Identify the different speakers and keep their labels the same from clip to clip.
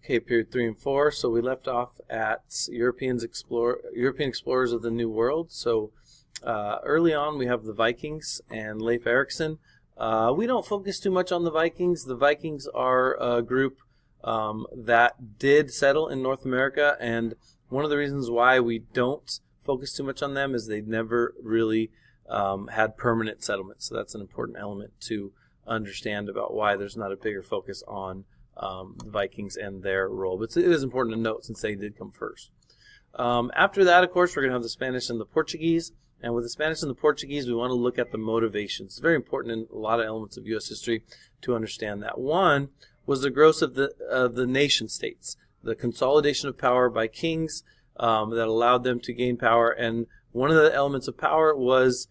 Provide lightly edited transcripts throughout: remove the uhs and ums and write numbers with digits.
Speaker 1: Okay, period 3 and 4. So we left off at European explorers of the New World. So early on, we have the Vikings and Leif Erikson. We don't focus too much on the Vikings. The Vikings are a group that did settle in North America, and one of the reasons why we don't focus too much on them is they never really had permanent settlements. So that's an important element to understand about why there's not a bigger focus on the Vikings and their role. But it is important to note since they did come first. After that, of course, we're going to have the Spanish and the Portuguese. And with the Spanish and the Portuguese, we want to look at the motivations. It's very important in a lot of elements of U.S. history to understand that. One was the growth of the nation states, the consolidation of power by kings that allowed them to gain power. And one of the elements of power was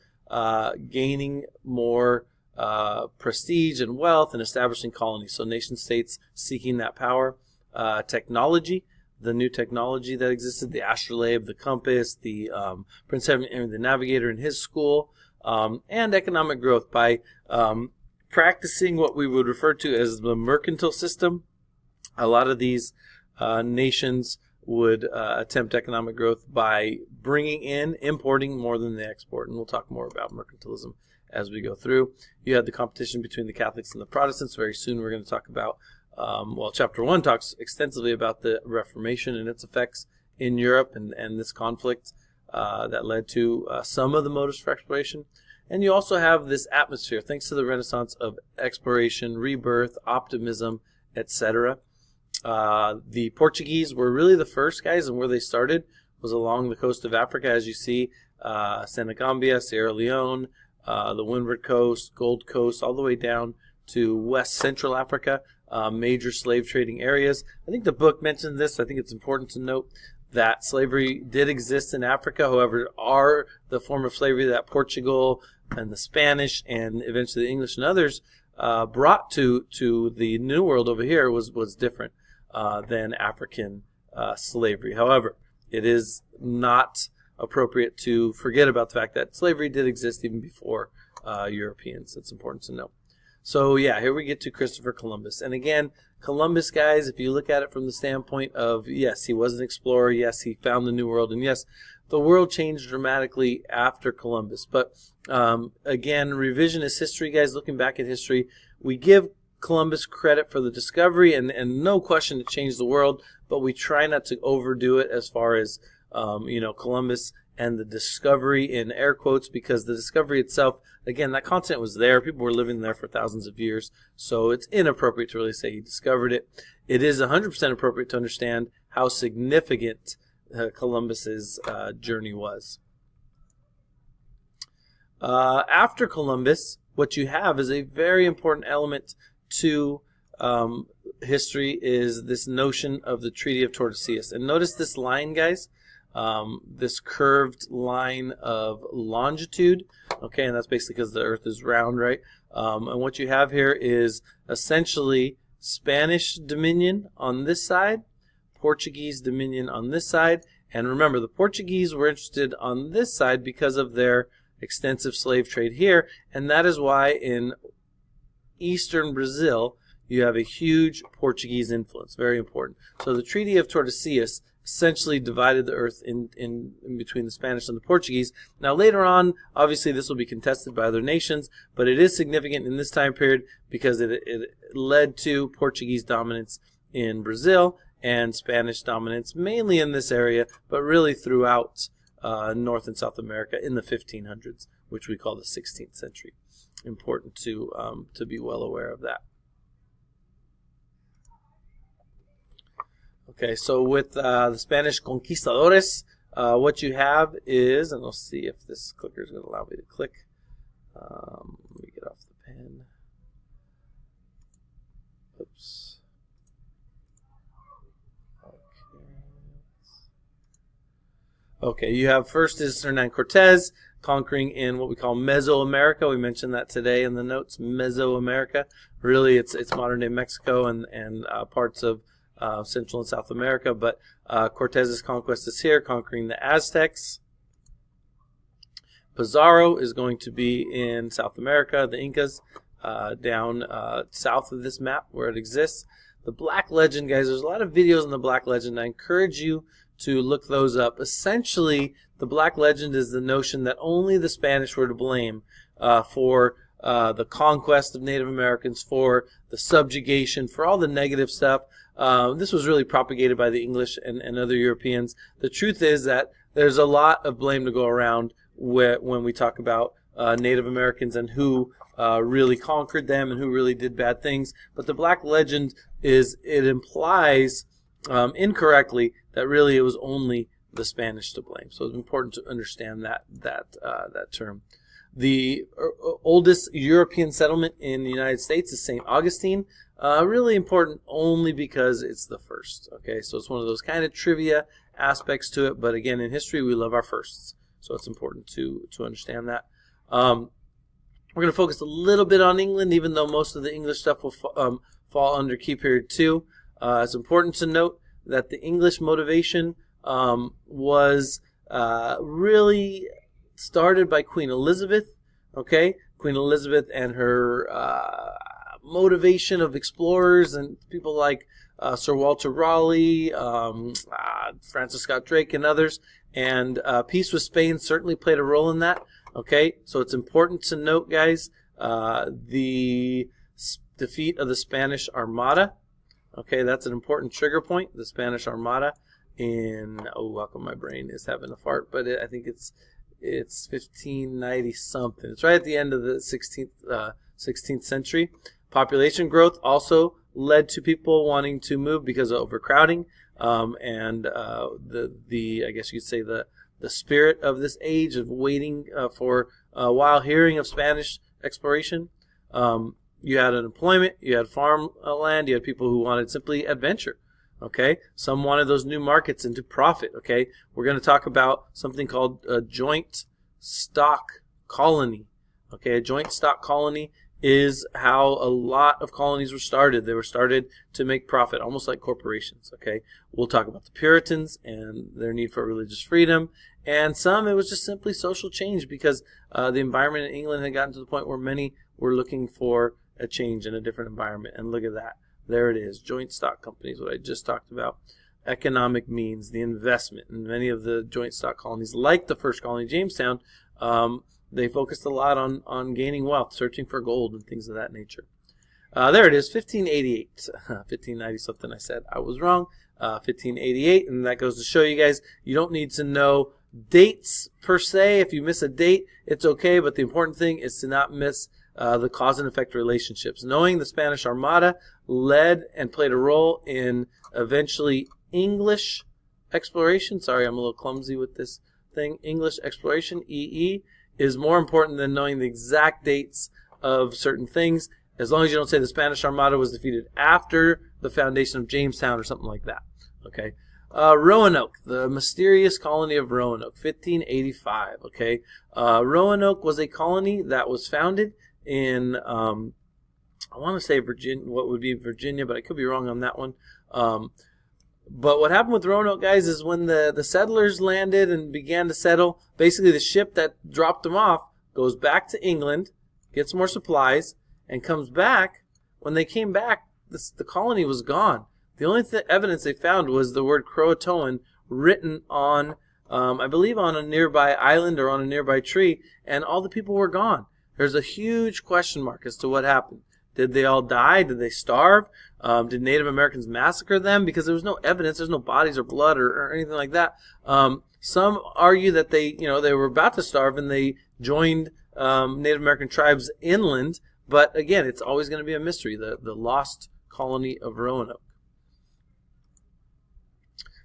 Speaker 1: gaining more prestige and wealth and establishing colonies. So nation states seeking that power. Technology, the new technology that existed, the astrolabe, the compass, the Prince Henry the Navigator in his school, and economic growth by practicing what we would refer to as the mercantile system. A lot of these nations would attempt economic growth by importing more than they export, and we'll talk more about mercantilism as we go through. You had the competition between the Catholics and the Protestants. Very soon we're going to talk about, chapter 1 talks extensively about the Reformation and its effects in Europe and this conflict that led to some of the motives for exploration. And you also have this atmosphere, thanks to the Renaissance, of exploration, rebirth, optimism, etc. The Portuguese were really the first guys, and where they started was along the coast of Africa, as you see, Senegambia, Sierra Leone, the Windward Coast, Gold Coast, all the way down to West Central Africa, major slave trading areas. I think the book mentions this. I think it's important to note that slavery did exist in Africa. However, the form of slavery that Portugal and the Spanish and eventually the English and others brought to the New World over here was different than African slavery. However, it is not appropriate to forget about the fact that slavery did exist even before Europeans. It's important to know. So yeah, here we get to Christopher Columbus. And again, Columbus, guys, if you look at it from the standpoint of, yes, he was an explorer, yes, he found the New World, and yes, the world changed dramatically after Columbus. But again, revisionist history, guys, looking back at history, we give Columbus credit for the discovery, and no question it changed the world, but we try not to overdo it as far as Columbus and the discovery in air quotes, because the discovery itself, again, that continent was there. People were living there for thousands of years, so it's inappropriate to really say he discovered it. It is 100% appropriate to understand how significant Columbus's journey was. After Columbus, what you have is a very important element to history is this notion of the Treaty of Tordesillas. And notice this line, guys. This curved line of longitude, okay, and that's basically because the Earth is round, right? And what you have here is essentially Spanish dominion on this side, Portuguese dominion on this side, and remember, the Portuguese were interested on this side because of their extensive slave trade here, and that is why in eastern Brazil you have a huge Portuguese influence, very important. So the Treaty of Tordesillas essentially divided the earth in between the Spanish and the Portuguese. Now later on, obviously this will be contested by other nations, but it is significant in this time period because it led to Portuguese dominance in Brazil and Spanish dominance mainly in this area, but really throughout North and South America in the 1500s, which we call the 16th century. Important to be well aware of that. Okay, so with the Spanish conquistadores, what you have is, and we'll see if this clicker is going to allow me to click. Let me get off the pen. Oops. Okay, you have first is Hernan Cortez conquering in what we call Mesoamerica. We mentioned that today in the notes, Mesoamerica. Really, it's modern-day Mexico and parts of Central and South America, but Cortez's conquest is here, conquering the Aztecs. Pizarro is going to be in South America, the Incas, down south of this map where it exists. The Black Legend, guys, there's a lot of videos on the Black Legend. I encourage you to look those up. Essentially, the Black Legend is the notion that only the Spanish were to blame for the conquest of Native Americans, for the subjugation, for all the negative stuff. This was really propagated by the English and other Europeans. The truth is that there's a lot of blame to go around when we talk about Native Americans and who really conquered them and who really did bad things. But the Black Legend it implies incorrectly that really it was only the Spanish to blame. So it's important to understand that term. The oldest European settlement in the United States is St. Augustine. Really important only because it's the first. Okay, so it's one of those kind of trivia aspects to it. But again, in history, we love our firsts, so it's important to understand that. We're going to focus a little bit on England, even though most of the English stuff will fall under Key Period 2. It's important to note that the English motivation was really started by Queen Elizabeth. Okay, Queen Elizabeth and her motivation of explorers and people like Sir Walter Raleigh, Francis Scott Drake, and others. And peace with Spain certainly played a role in that. Okay, so it's important to note, guys, the defeat of the Spanish Armada. Okay, that's an important trigger point. The Spanish Armada in how come my brain is having a fart? But I think it's 1590 something. It's right at the end of the 16th century. Population growth also led to people wanting to move because of overcrowding, and the I guess you could say the spirit of this age of waiting for while hearing of Spanish exploration. You had unemployment, you had farmland, you had people who wanted simply adventure. Okay, some wanted those new markets and to profit. Okay, we're going to talk about something called a joint stock colony. Okay, a joint stock colony is how a lot of colonies were started. They were started to make profit, almost like corporations. Okay, we'll talk about the Puritans and their need for religious freedom, and some it was just simply social change because the environment in England had gotten to the point where many were looking for a change in a different environment. And look at that. There it is, joint stock companies, what I just talked about. Economic means, the investment. And many of the joint stock colonies, like the first colony, Jamestown, they focused a lot on gaining wealth, searching for gold and things of that nature. There it is, 1588. 1590 something I said. I was wrong. 1588, and that goes to show you guys, you don't need to know dates per se. If you miss a date, it's okay, but the important thing is to not miss the cause and effect relationships. Knowing the Spanish Armada led and played a role in eventually English exploration. Sorry, I'm a little clumsy with this thing. English exploration, EE, is more important than knowing the exact dates of certain things, as long as you don't say the Spanish Armada was defeated after the foundation of Jamestown or something like that. Okay. Roanoke, the mysterious colony of Roanoke, 1585. Okay. Roanoke was a colony that was founded in I want to say Virginia, what would be Virginia, but I could be wrong on that one. But what happened with Roanoke, guys, is when the settlers landed and began to settle, basically the ship that dropped them off goes back to England, gets more supplies, and comes back. When they came back, the colony was gone. The only evidence they found was the word Croatoan written on, I believe, on a nearby island or on a nearby tree, and all the people were gone. There's a huge question mark as to what happened. Did they all die? Did they starve? Did Native Americans massacre them? Because there was no evidence. There's no bodies or blood or anything like that. Some argue that they were about to starve and they joined Native American tribes inland. But again, it's always going to be a mystery, the lost colony of Roanoke.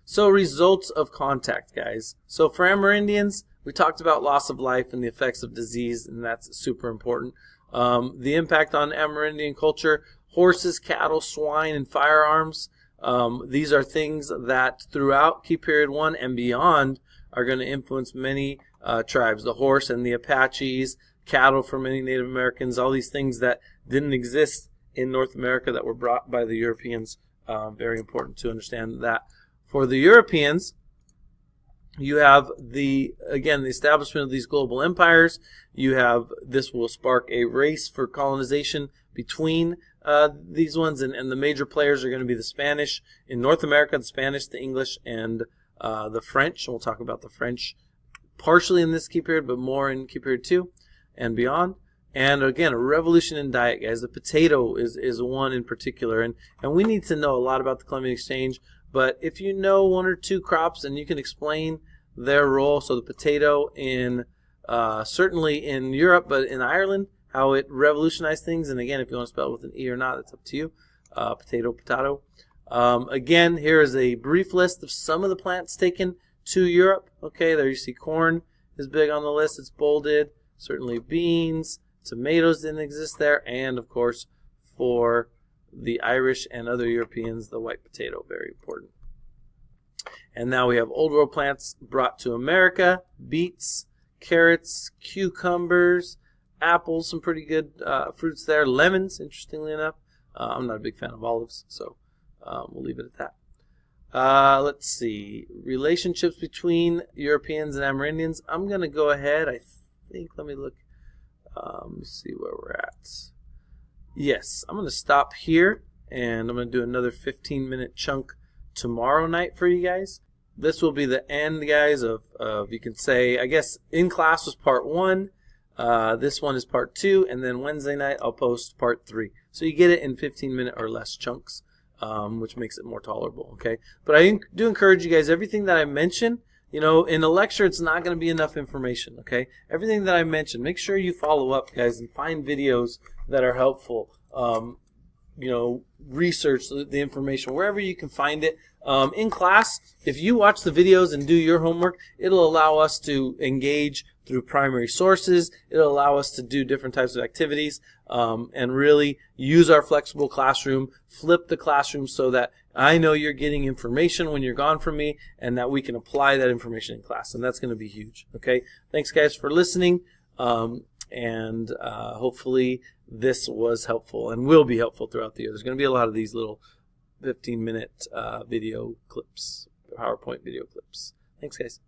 Speaker 1: So results of contact, guys. So for Amerindians, we talked about loss of life and the effects of disease, and that's super important. The impact on Amerindian culture, horses, cattle, swine, and firearms. These are things that throughout Key Period 1 and beyond are going to influence many tribes. The horse and the Apaches, cattle for many Native Americans, all these things that didn't exist in North America that were brought by the Europeans. Very important to understand that. For the Europeans, you have the establishment of these global empires. You have, this will spark a race for colonization between these ones, and the major players are going to be the Spanish in North America, the Spanish, the English, and the French. And we'll talk about the French partially in this key period, but more in key period 2 and beyond. And again, a revolution in diet, guys. The potato is one in particular, and we need to know a lot about the Columbian Exchange. But if you know one or two crops and you can explain their role, so the potato in certainly in Europe, but in Ireland, how it revolutionized things. And again, if you want to spell it with an E or not, that's up to you. Potato. Again, here is a brief list of some of the plants taken to Europe. Okay, there you see corn is big on the list. It's bolded. Certainly beans, tomatoes didn't exist there, and of course for the Irish and other Europeans, the white potato, very important. And now we have old world plants brought to America: beets, carrots, cucumbers, apples, some pretty good fruits there. Lemons, interestingly enough. I'm not a big fan of olives, so we'll leave it at that. Let's see. Relationships between Europeans and Amerindians. I'm going to go ahead. I think, let me look. Let me see where we're at. Yes, I'm going to stop here, and I'm going to do another 15-minute chunk tomorrow night for you guys. This will be the end, guys, of you can say, I guess, in class was part 1. This one is part 2, and then Wednesday night I'll post part 3. So you get it in 15-minute or less chunks, which makes it more tolerable, okay? But I do encourage you guys, everything that I mentioned, you know, in a lecture it's not going to be enough information, okay? Everything that I mentioned, make sure you follow up, guys, and find videos that are helpful. You know, research the information wherever you can find it. In class, if you watch the videos and do your homework, it'll allow us to engage through primary sources. It'll allow us to do different types of activities and really use our flexible classroom, flip the classroom so that I know you're getting information when you're gone from me and that we can apply that information in class. And that's going to be huge. Okay. Thanks, guys, for listening. And hopefully this was helpful and will be helpful throughout the year. There's going to be a lot of these little 15-minute video clips, PowerPoint video clips. Thanks, guys.